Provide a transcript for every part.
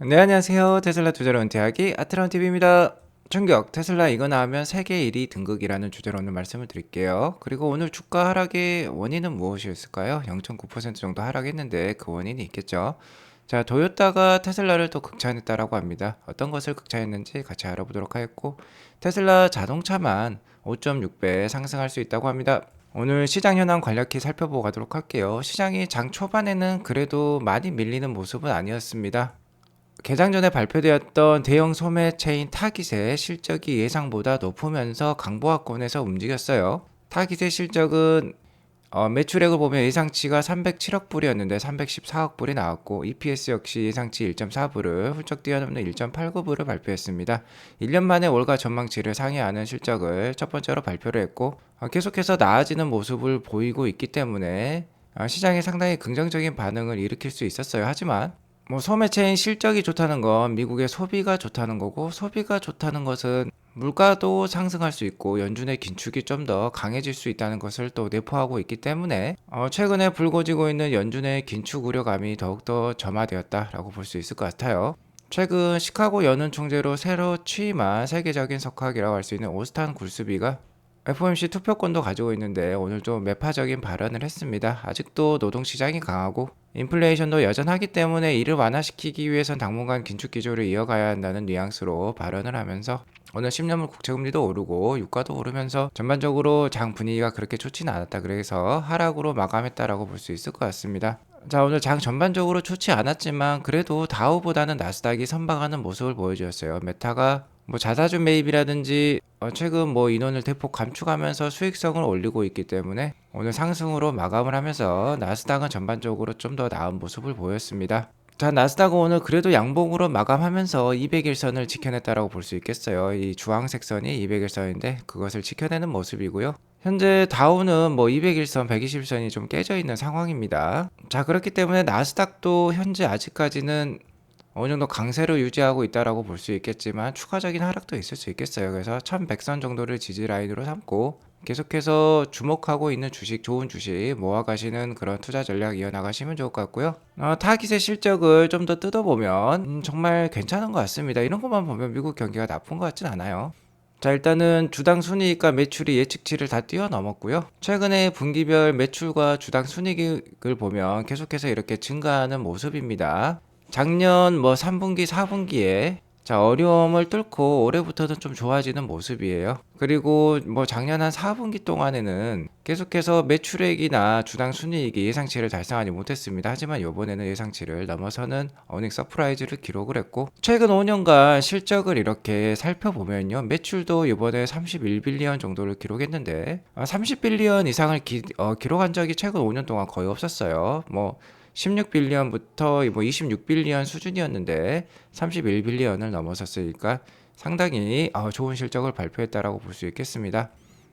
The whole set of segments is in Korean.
네, 안녕하세요. 테슬라 투자로 은퇴하기 아트론TV입니다. 충격, 테슬라 이거 나오면 세계 1위 등극이라는 주제로 오늘 말씀을 드릴게요. 그리고 오늘 주가 하락의 원인은 무엇이었을까요? 0.9% 정도 하락했는데 그 원인이 있겠죠. 자, 도요타가 테슬라를 또 극찬했다라고 합니다. 어떤 것을 극찬했는지 같이 알아보도록 하겠고, 테슬라 자동차만 5.6배 상승할 수 있다고 합니다. 오늘 시장 현황 간략히 살펴보고 가도록 할게요. 시장이 장 초반에는 그래도 많이 밀리는 모습은 아니었습니다. 개장 전에 발표되었던 대형 소매체인 타깃의 실적이 예상보다 높으면서 강보합권에서 움직였어요. 타깃의 실적은 매출액을 보면 예상치가 307억 불이었는데 314억 불이 나왔고, EPS 역시 예상치 1.4불을 훌쩍 뛰어넘는 1.89불을 발표했습니다. 1년 만에 월가 전망치를 상회하는 실적을 첫 번째로 발표를 했고, 계속해서 나아지는 모습을 보이고 있기 때문에 시장에 상당히 긍정적인 반응을 일으킬 수 있었어요. 하지만 소매체인 실적이 좋다는 건 미국의 소비가 좋다는 거고, 소비가 좋다는 것은 물가도 상승할 수 있고 연준의 긴축이 좀 더 강해질 수 있다는 것을 또 내포하고 있기 때문에 최근에 불거지고 있는 연준의 긴축 우려감이 더욱더 점화되었다라고 볼 수 있을 것 같아요. 최근 시카고 연은 총재로 새로 취임한 세계적인 석학이라고 할 수 있는 오스탄 굴스비가 FOMC 투표권도 가지고 있는데 오늘 좀 매파적인 발언을 했습니다. 아직도 노동시장이 강하고 인플레이션도 여전하기 때문에 이를 완화시키기 위해선 당분간 긴축 기조를 이어가야 한다는 뉘앙스로 발언을 하면서 오늘 10년물 국채금리도 오르고 유가도 오르면서 전반적으로 장 분위기가 그렇게 좋지는 않았다. 그래서 하락으로 마감했다라고 볼 수 있을 것 같습니다. 자, 오늘 장 전반적으로 좋지 않았지만 그래도 다우보다는 나스닥이 선방하는 모습을 보여주었어요. 메타가 자사주 매입이라든지 최근 인원을 대폭 감축하면서 수익성을 올리고 있기 때문에 오늘 상승으로 마감을 하면서 나스닥은 전반적으로 좀 더 나은 모습을 보였습니다. 자, 나스닥은 오늘 그래도 양봉으로 마감하면서 200일선을 지켜냈다라고 볼 수 있겠어요. 이 주황색 선이 200일선인데 그것을 지켜내는 모습이고요. 현재 다우는 200일선, 120일선이 좀 깨져 있는 상황입니다. 자, 그렇기 때문에 나스닥도 현재 아직까지는 어느 정도 강세로 유지하고 있다라고 볼 수 있겠지만 추가적인 하락도 있을 수 있겠어요. 그래서 1100선 정도를 지지 라인으로 삼고 계속해서 주목하고 있는 주식, 좋은 주식 모아가시는 그런 투자 전략 이어나가시면 좋을 것 같고요. 타깃의 실적을 좀 더 뜯어보면 정말 괜찮은 것 같습니다. 이런 것만 보면 미국 경기가 나쁜 것 같진 않아요. 자, 일단은 주당 순이익과 매출이 예측치를 다 뛰어넘었고요. 최근에 분기별 매출과 주당 순이익을 보면 계속해서 이렇게 증가하는 모습입니다. 작년 3분기, 4분기에 어려움을 뚫고 올해부터는 좀 좋아지는 모습이에요. 그리고 작년 한 4분기 동안에는 계속해서 매출액이나 주당 순이익이 예상치를 달성하지 못했습니다. 하지만 이번에는 예상치를 넘어서는 어닝 서프라이즈를 기록을 했고, 최근 5년간 실적을 이렇게 살펴보면요, 매출도 이번에 31빌리언 정도를 기록했는데 30빌리언 이상을 기록한 적이 최근 5년 동안 거의 없었어요. 16빌리언부터 26빌리언 수준이었는데 31빌리언을 넘어섰으니까 상당히 좋은 실적을 발표했다라고 볼 수 있겠습니다.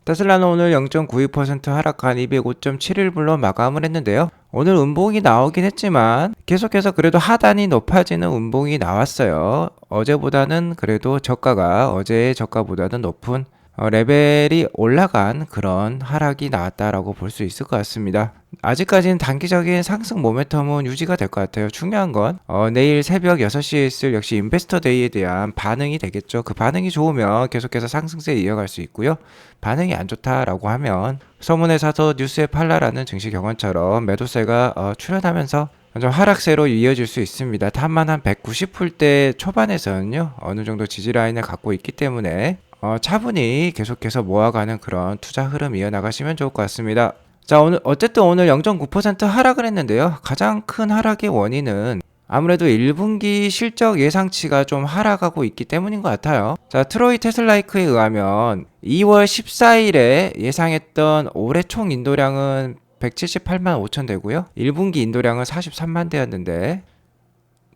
테슬라는 오늘 0.92% 하락한 205.71불로 마감을 했는데요. 오늘 음봉이 나오긴 했지만 계속해서 그래도 하단이 높아지는 음봉이 나왔어요. 어제보다는 그래도 어제의 저가보다는 높은 레벨이 올라간 그런 하락이 나왔다라고 볼 수 있을 것 같습니다. 아직까지는 단기적인 상승 모멘텀은 유지가 될 것 같아요. 중요한 건 내일 새벽 6시에 있을 역시 인베스터 데이에 대한 반응이 되겠죠. 그 반응이 좋으면 계속해서 상승세 이어갈 수 있고요. 반응이 안 좋다라고 하면 소문에 사서 뉴스에 팔라라는 증시 경험처럼 매도세가 출현하면서 좀 하락세로 이어질 수 있습니다. 다만 한 190불대 초반에서는요, 어느 정도 지지 라인을 갖고 있기 때문에 차분히 계속해서 모아가는 그런 투자 흐름 이어나가시면 좋을 것 같습니다. 자, 어쨌든 오늘 0.9% 하락을 했는데요. 가장 큰 하락의 원인은 아무래도 1분기 실적 예상치가 좀 하락하고 있기 때문인 것 같아요. 자, 트로이 테슬라이크에 의하면 2월 14일에 예상했던 올해 총 인도량은 178만 5천 대고요. 1분기 인도량은 43만 대였는데,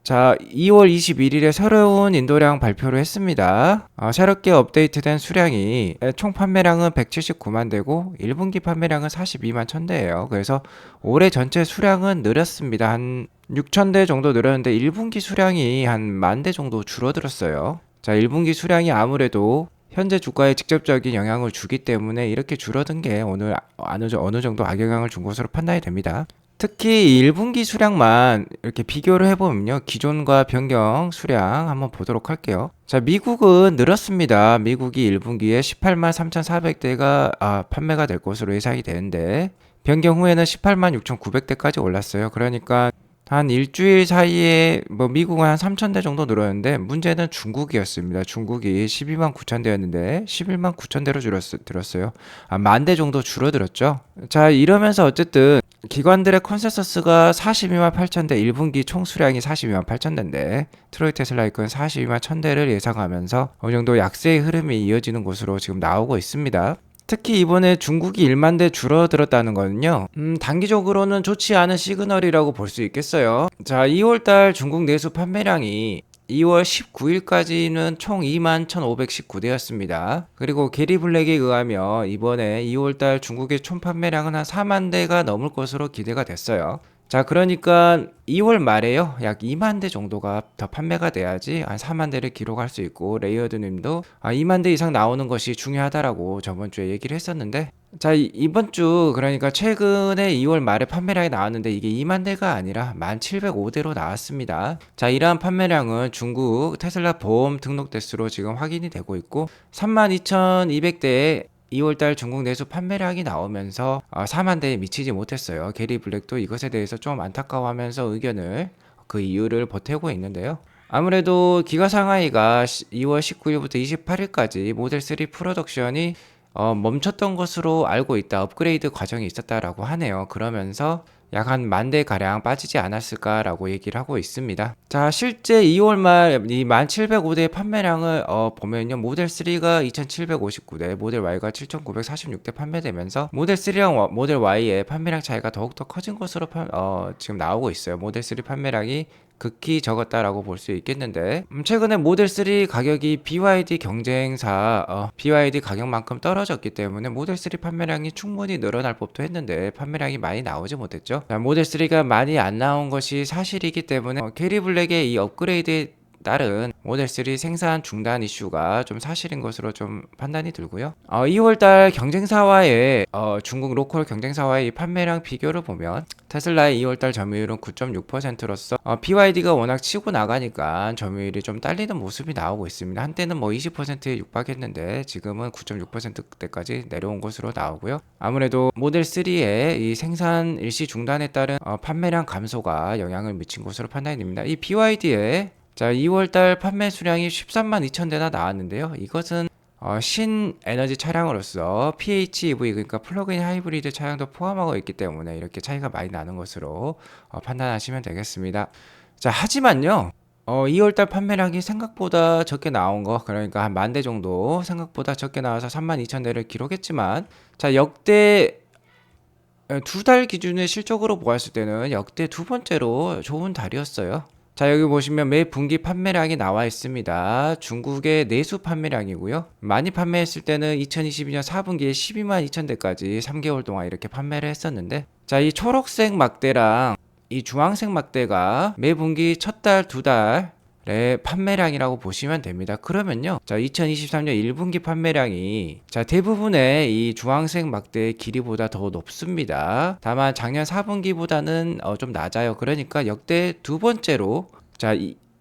자, 2월 21일에 새로운 인도량 발표를 했습니다. 새롭게 업데이트된 수량이 총 판매량은 179만 대고 1분기 판매량은 42만 1000대예요. 그래서 올해 전체 수량은 늘었습니다. 한 6,000대 정도 늘었는데 1분기 수량이 한 10,000대 정도 줄어들었어요. 자, 1분기 수량이 아무래도 현재 주가에 직접적인 영향을 주기 때문에 이렇게 줄어든 게 오늘 어느 정도 악영향을 준 것으로 판단이 됩니다. 특히 이 1분기 수량만 이렇게 비교를 해보면요. 기존과 변경 수량 한번 보도록 할게요. 자, 미국은 늘었습니다. 미국이 1분기에 18만 3,400대가 판매가 될 것으로 예상이 되는데 변경 후에는 18만 6,900대까지 올랐어요. 그러니까 한 일주일 사이에 뭐 미국은 한 3,000대 정도 늘었는데 문제는 중국이었습니다. 중국이 12만 9,000대였는데 11만 9,000대로 들었어요. 만 대 정도 줄어들었죠. 자, 이러면서 어쨌든 기관들의 컨센서스가 42만 8,000대, 1분기 총 수량이 42만 8,000대인데 트로이 테슬라이크는 42만 1,000대를 예상하면서 어느 정도 약세의 흐름이 이어지는 것으로 지금 나오고 있습니다. 특히 이번에 중국이 1만 대 줄어들었다는 거는요, 단기적으로는 좋지 않은 시그널이라고 볼 수 있겠어요. 자, 2월달 중국 내수 판매량이 2월 19일까지는 총 2만 1,519대였습니다. 그리고 게리 블랙에 의하면 이번에 2월달 중국의 총 판매량은 한 4만 대가 넘을 것으로 기대가 됐어요. 자, 그러니까 2월 말에요. 약 2만 대 정도가 더 판매가 돼야지 한 4만 대를 기록할 수 있고, 레이어드 님도 2만 대 이상 나오는 것이 중요하다라고 저번 주에 얘기를 했었는데, 자, 이번 주 그러니까 최근에 2월 말에 판매량이 나왔는데 이게 2만 대가 아니라 1,705대로 나왔습니다. 자, 이러한 판매량은 중국 테슬라 보험 등록 대수로 지금 확인이 되고 있고, 32,200대의 2월달 중국 내수 판매량이 나오면서 4만 대에 미치지 못했어요. 게리 블랙도 이것에 대해서 좀 안타까워하면서 의견을, 그 이유를 보태고 있는데요. 아무래도 기가 상하이가 2월 19일부터 28일까지 모델 3 프로덕션이 멈췄던 것으로 알고 있다. 업그레이드 과정이 있었다라고 하네요. 그러면서 약 한 만 대 가량 빠지지 않았을까라고 얘기를 하고 있습니다. 자, 실제 2월 말 이 1,705대 판매량을 보면요. 모델 3가 2,759대, 모델 Y가 7,946대 판매되면서 모델 3랑 모델 Y의 판매량 차이가 더욱더 커진 것으로 지금 나오고 있어요. 모델 3 판매량이 극히 적었다라고 볼 수 있겠는데, 최근에 모델 3 가격이 BYD 경쟁사 BYD 가격만큼 떨어졌기 때문에 모델 3 판매량이 충분히 늘어날 법도 했는데 판매량이 많이 나오지 못했죠. 모델 3가 많이 안 나온 것이 사실이기 때문에 게리 블랙의 이 업그레이드에 따른 모델 3 생산 중단 이슈가 좀 사실인 것으로 좀 판단이 들고요. 2월달 경쟁사와의 중국 로컬 경쟁사와의 이 판매량 비교를 보면 테슬라의 2월달 점유율은 9.6%로서 BYD가 워낙 치고 나가니까 점유율이 좀 딸리는 모습이 나오고 있습니다. 한때는 뭐 20%에 육박했는데 지금은 9.6%대까지 내려온 것으로 나오고요. 아무래도 모델 3의 이 생산 일시 중단에 따른 판매량 감소가 영향을 미친 것으로 판단이 됩니다. 이 BYD의 자, 2월달 판매 수량이 13만 2천 대나 나왔는데요. 이것은 신에너지 차량으로서 PHEV, 그러니까 플러그인 하이브리드 차량도 포함하고 있기 때문에 이렇게 차이가 많이 나는 것으로 판단하시면 되겠습니다. 자, 하지만요, 2월달 판매량이 생각보다 적게 나온 거, 그러니까 한 만 대 정도 생각보다 적게 나와서 3만 2천 대를 기록했지만, 자, 역대 두 달 기준의 실적으로 보았을 때는 역대 두 번째로 좋은 달이었어요. 자, 여기 보시면 매 분기 판매량이 나와 있습니다. 중국의 내수 판매량이고요. 많이 판매했을 때는 2022년 4분기에 12만 2천 대까지 3개월 동안 이렇게 판매를 했었는데, 자, 이 초록색 막대랑 이 주황색 막대가 매 분기 첫 달, 두 달의 판매량이라고 보시면 됩니다. 그러면요, 자, 2023년 1분기 판매량이 자, 대부분의 이 주황색 막대의 길이보다 더 높습니다. 다만 작년 4분기보다는 좀 낮아요. 그러니까 역대 두 번째로, 자,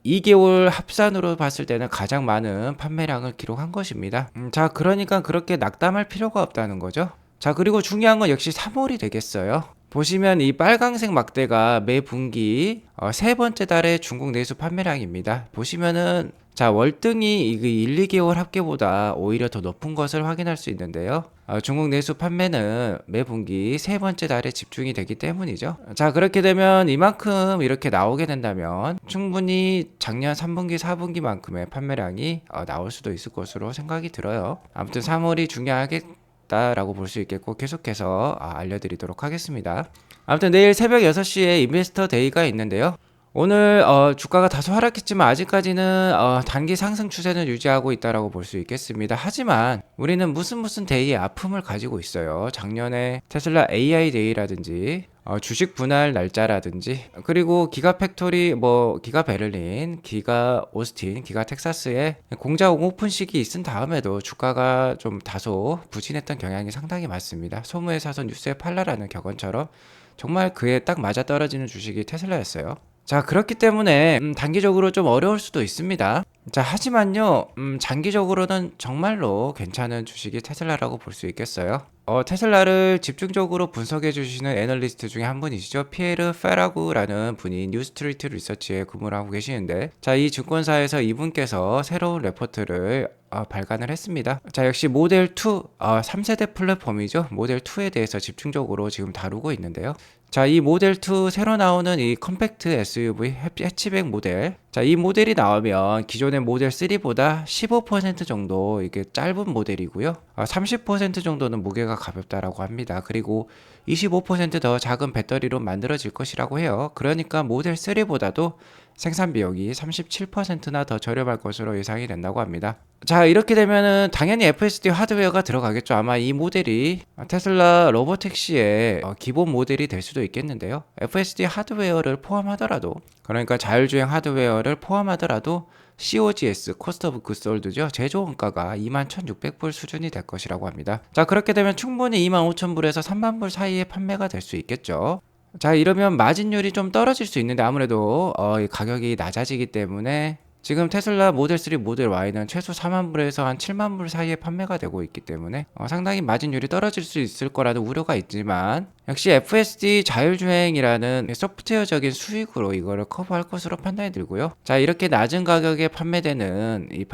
2개월 합산으로 봤을 때는 가장 많은 판매량을 기록한 것입니다. 자, 그러니까 그렇게 낙담할 필요가 없다는 거죠. 자, 그리고 중요한 건 역시 3월이 되겠어요. 보시면 이 빨강색 막대가 매 분기 세 번째 달의 중국 내수 판매량입니다. 보시면은 자, 월등히 1, 2개월 합계보다 오히려 더 높은 것을 확인할 수 있는데요. 중국 내수 판매는 매 분기 세 번째 달에 집중이 되기 때문이죠. 자, 그렇게 되면 이만큼 이렇게 나오게 된다면 충분히 작년 3분기, 4분기만큼의 판매량이 나올 수도 있을 것으로 생각이 들어요. 아무튼 3월이 중요하겠다라고 볼 수 있겠고 계속해서 알려드리도록 하겠습니다. 아무튼 내일 새벽 6시에 인베스터 데이가 있는데요. 오늘 주가가 다소 하락했지만 아직까지는 단기 상승 추세는 유지하고 있다라고 볼 수 있겠습니다. 하지만 우리는 무슨 데이의 아픔을 가지고 있어요. 작년에 테슬라 AI 데이라든지 주식 분할 날짜라든지, 그리고 기가 팩토리, 기가 베를린, 기가 오스틴, 기가 텍사스에 공장 오픈식이 있은 다음에도 주가가 좀 다소 부진했던 경향이 상당히 많습니다. 소무에 사서 뉴스에 팔라라는 격언처럼 정말 그에 딱 맞아떨어지는 주식이 테슬라였어요. 자, 그렇기 때문에 단기적으로 좀 어려울 수도 있습니다. 자, 하지만요, 장기적으로는 정말로 괜찮은 주식이 테슬라라고 볼 수 있겠어요. 테슬라를 집중적으로 분석해 주시는 애널리스트 중에 한 분이시죠. 피에르 페라구라는 분이 뉴스트리트 리서치에 근무를 하고 계시는데, 자, 이 증권사에서 이분께서 새로운 레포트를 발간을 했습니다. 자, 역시 모델 2, 3세대 플랫폼이죠. 모델 2에 대해서 집중적으로 지금 다루고 있는데요. 자, 이 모델 2 새로 나오는 이 컴팩트 SUV 해치백 모델. 자, 이 모델이 나오면 기존의 모델 3보다 15% 정도 이게 짧은 모델이고요. 30% 정도는 무게가 가볍다라고 합니다. 그리고 25% 더 작은 배터리로 만들어질 것이라고 해요. 그러니까 모델 3보다도 생산 비용이 37%나 더 저렴할 것으로 예상이 된다고 합니다. 자, 이렇게 되면은 당연히 FSD 하드웨어가 들어가겠죠. 아마 이 모델이 테슬라 로보택시의 기본 모델이 될 수도 있겠는데요. FSD 하드웨어를 포함하더라도, 그러니까 자율주행 하드웨어를 포함하더라도 COGS, 코스트 오브 굿 솔드죠. 제조 원가가 21,600불 수준이 될 것이라고 합니다. 자, 그렇게 되면 충분히 25,000불에서 30,000불 사이에 판매가 될 수 있겠죠. 자, 이러면 마진율이 좀 떨어질 수 있는데 아무래도 이 가격이 낮아지기 때문에 지금 테슬라 모델 3, 모델 Y는 최소 4만 불에서 한 7만 불 사이에 판매가 되고 있기 때문에 상당히 마진율이 떨어질 수 있을 거라는 우려가 있지만, 역시 FSD 자율주행이라는 소프트웨어적인 수익으로 이거를 커버할 것으로 판단이 들고요. 자, 이렇게 낮은 가격에 판매되는 이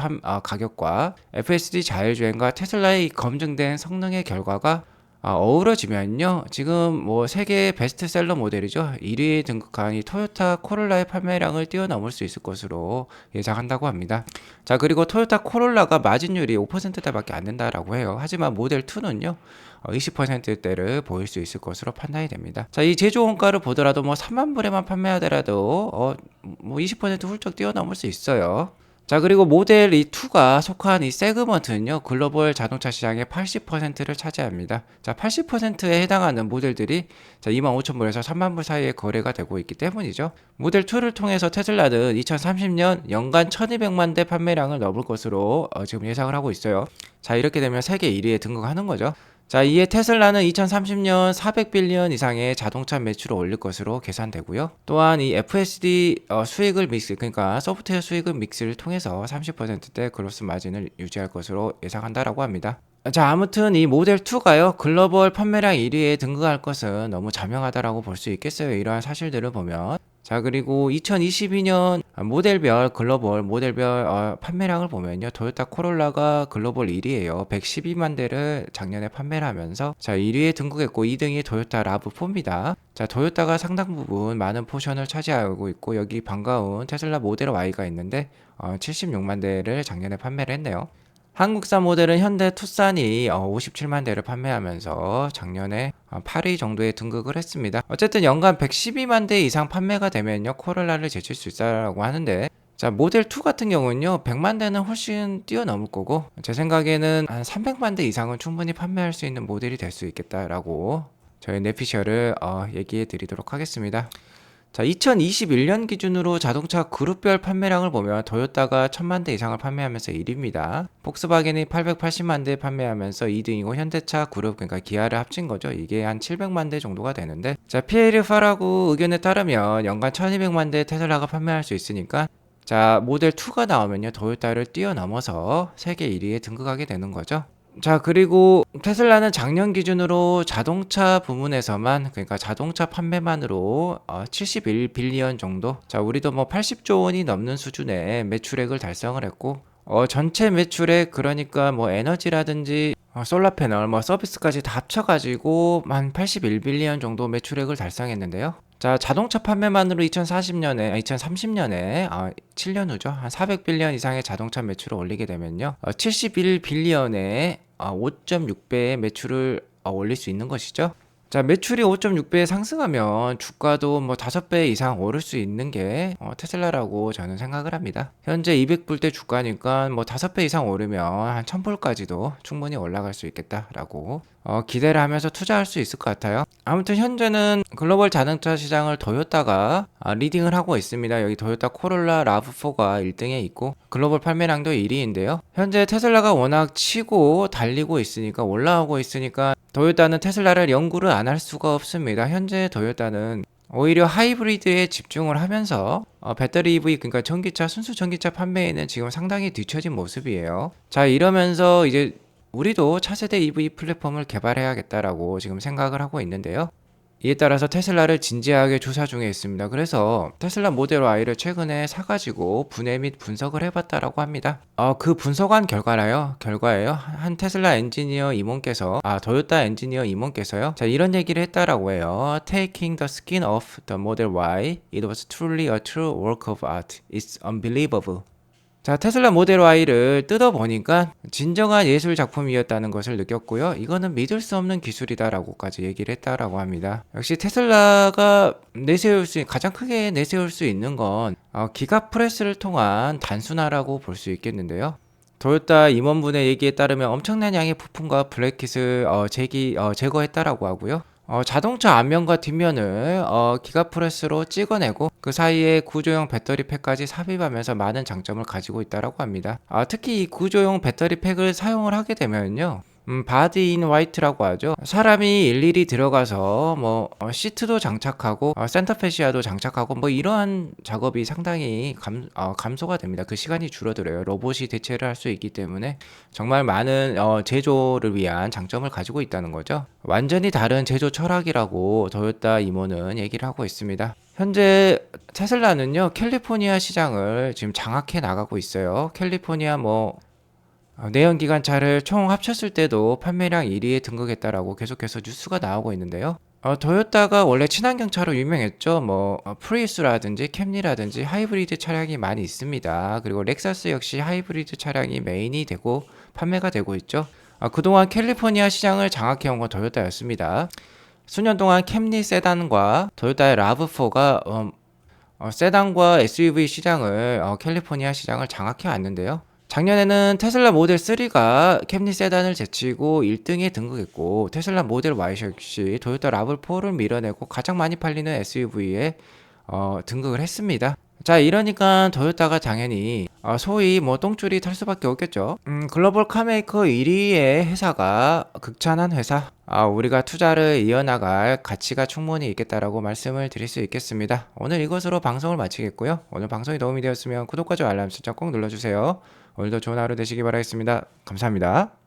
가격과 FSD 자율주행과 테슬라의 검증된 성능의 결과가 어우러지면요, 지금 뭐 세계 베스트셀러 모델이죠. 1위에 등극한 이 토요타 코롤라의 판매량을 뛰어넘을 수 있을 것으로 예상한다고 합니다. 자, 그리고 토요타 코롤라가 마진율이 5%대밖에 안 된다라고 해요. 하지만 모델 2는요, 20%대를 보일 수 있을 것으로 판단이 됩니다. 자, 이 제조 원가를 보더라도 뭐 3만 불에만 판매하더라도 뭐 20% 훌쩍 뛰어넘을 수 있어요. 자, 그리고 모델 이 2가 속한 이 세그먼트는요, 글로벌 자동차 시장의 80%를 차지합니다. 자, 80%에 해당하는 모델들이 25,000불에서 3만 불 사이에 거래가 되고 있기 때문이죠. 모델 2를 통해서 테슬라는 2030년 연간 1200만 대 판매량을 넘을 것으로 지금 예상을 하고 있어요. 자, 이렇게 되면 세계 1위에 등극하는 거죠. 자, 이에 테슬라는 2030년 400빌리언 이상의 자동차 매출을 올릴 것으로 계산되고요. 또한 이 FSD 수익을 믹스, 그러니까 소프트웨어 수익을 믹스를 통해서 30%대 그로스 마진을 유지할 것으로 예상한다라고 합니다. 자, 아무튼 이 모델 2가요, 글로벌 판매량 1위에 등극할 것은 너무 자명하다라고 볼 수 있겠어요. 이러한 사실들을 보면. 자, 그리고 2022년 모델별 글로벌 모델별 판매량을 보면요, 토요타 코롤라가 글로벌 1위예요. 112만 대를 작년에 판매를 하면서 1위에 등극했고 2등이 토요타 라브4입니다. 자, 토요타가 상당 부분 많은 포션을 차지하고 있고, 여기 반가운 테슬라 모델 Y가 있는데 76만 대를 작년에 판매를 했네요. 한국산 모델은 현대 투싼이 57만 대를 판매하면서 작년에 8위 정도에 등극을 했습니다. 어쨌든 연간 112만 대 이상 판매가 되면요, 코롤라를 제칠 수 있다라고 하는데, 자, 모델 2 같은 경우는요, 100만 대는 훨씬 뛰어넘을 거고, 제 생각에는 한 300만 대 이상은 충분히 판매할 수 있는 모델이 될 수 있겠다라고 저희 내피셜을 얘기해 드리도록 하겠습니다. 자, 2021년 기준으로 자동차 그룹별 판매량을 보면 토요타가 1000만 대 이상을 판매하면서 1위입니다. 폭스바겐이 880만 대 판매하면서 2등이고, 현대차 그룹, 그러니까 기아를 합친 거죠. 이게 한 700만 대 정도가 되는데, 자, 피에르 파라구 의견에 따르면 연간 1200만 대 테슬라가 판매할 수 있으니까, 자, 모델 2가 나오면요, 토요타를 뛰어넘어서 세계 1위에 등극하게 되는 거죠. 자, 그리고 테슬라는 작년 기준으로 자동차 부문에서만, 그러니까 자동차 판매만으로 71빌리언 정도, 자, 우리도 뭐 80조 원이 넘는 수준의 매출액을 달성을 했고, 전체 매출액, 그러니까 뭐 에너지라든지 솔라 패널, 뭐 서비스까지 다 합쳐가지고 한 81빌리언 정도 매출액을 달성했는데요. 자, 자동차 판매만으로 2030년에 7년 후죠. 한 400빌리언 이상의 자동차 매출을 올리게 되면요, 71빌리언의 5.6배의 매출을 올릴 수 있는 것이죠. 자, 매출이 5.6배 상승하면 주가도 뭐 5배 이상 오를 수 있는 게 테슬라라고 저는 생각을 합니다. 현재 200불대 주가니까 뭐 5배 이상 오르면 한 1000불까지도 충분히 올라갈 수 있겠다라고 기대를 하면서 투자할 수 있을 것 같아요. 아무튼 현재는 글로벌 자동차 시장을 토요타가 리딩을 하고 있습니다. 여기 토요타 코롤라 라브4가 1등에 있고 글로벌 판매량도 1위인데요. 현재 테슬라가 워낙 치고 달리고 있으니까 올라오고 있으니까 토요타는 테슬라를 연구를 안 할 수가 없습니다. 현재 토요타는 오히려 하이브리드에 집중을 하면서 배터리 EV, 그러니까 전기차, 순수 전기차 판매에는 지금 상당히 뒤처진 모습이에요. 자, 이러면서 이제 우리도 차세대 EV 플랫폼을 개발해야겠다라고 지금 생각을 하고 있는데요. 이에 따라서 테슬라를 진지하게 조사 중에 있습니다. 그래서 테슬라 모델 Y를 최근에 사가지고 분해 및 분석을 해봤다라고 합니다. 그 분석한 결과예요. 한 테슬라 엔지니어 임원께서, 토요타 엔지니어 임원께서요. 자, 이런 얘기를 했다라고 해요. Taking the skin off the Model Y, it was truly a true work of art. It's unbelievable. 자, 테슬라 모델 Y를 뜯어보니까 진정한 예술 작품이었다는 것을 느꼈고요. 이거는 믿을 수 없는 기술이다라고까지 얘기를 했다라고 합니다. 역시 테슬라가 가장 크게 내세울 수 있는 건 기가 프레스를 통한 단순화라고 볼 수 있겠는데요. 토요타 임원분의 얘기에 따르면 엄청난 양의 부품과 블랙킷을 제거했다라고 하고요. 자동차 앞면과 뒷면을 기가프레스로 찍어내고 그 사이에 구조용 배터리 팩까지 삽입하면서 많은 장점을 가지고 있다라고 합니다. 특히 이 구조용 배터리 팩을 사용을 하게 되면요. 바디 인 화이트라고 하죠. 사람이 일일이 들어가서 시트도 장착하고 센터페시아도 장착하고 이러한 작업이 상당히 감소가 됩니다. 그 시간이 줄어들어요. 로봇이 대체를 할 수 있기 때문에 정말 많은 제조를 위한 장점을 가지고 있다는 거죠. 완전히 다른 제조 철학이라고 토요타 임원은 얘기를 하고 있습니다. 현재 테슬라는요, 캘리포니아 시장을 지금 장악해 나가고 있어요. 캘리포니아 내연기관차를 총 합쳤을 때도 판매량 1위에 등극했다라고 계속해서 뉴스가 나오고 있는데요. 토요타가 원래 친환경차로 유명했죠. 프리우스라든지 캠리라든지 하이브리드 차량이 많이 있습니다. 그리고 렉사스 역시 하이브리드 차량이 메인이 되고 판매가 되고 있죠. 그동안 캘리포니아 시장을 장악해온 건 토요타였습니다. 수년 동안 캠리 세단과 토요타의 라브4가 세단과 SUV 시장을 캘리포니아 시장을 장악해 왔는데요. 작년에는 테슬라 모델 3가 캠리 세단을 제치고 1등에 등극했고 테슬라 모델 Y 역시 토요타 라브4를 밀어내고 가장 많이 팔리는 SUV에 등극을 했습니다. 자, 이러니까 토요타가 당연히 소위 똥줄이 탈 수밖에 없겠죠. 글로벌 카메이커 1위의 회사가 극찬한 회사, 우리가 투자를 이어나갈 가치가 충분히 있겠다라고 말씀을 드릴 수 있겠습니다. 오늘 이것으로 방송을 마치겠고요. 오늘 방송이 도움이 되었으면 구독과 좋아요 알람 설정 꼭 눌러주세요. 오늘도 좋은 하루 되시기 바라겠습니다. 감사합니다.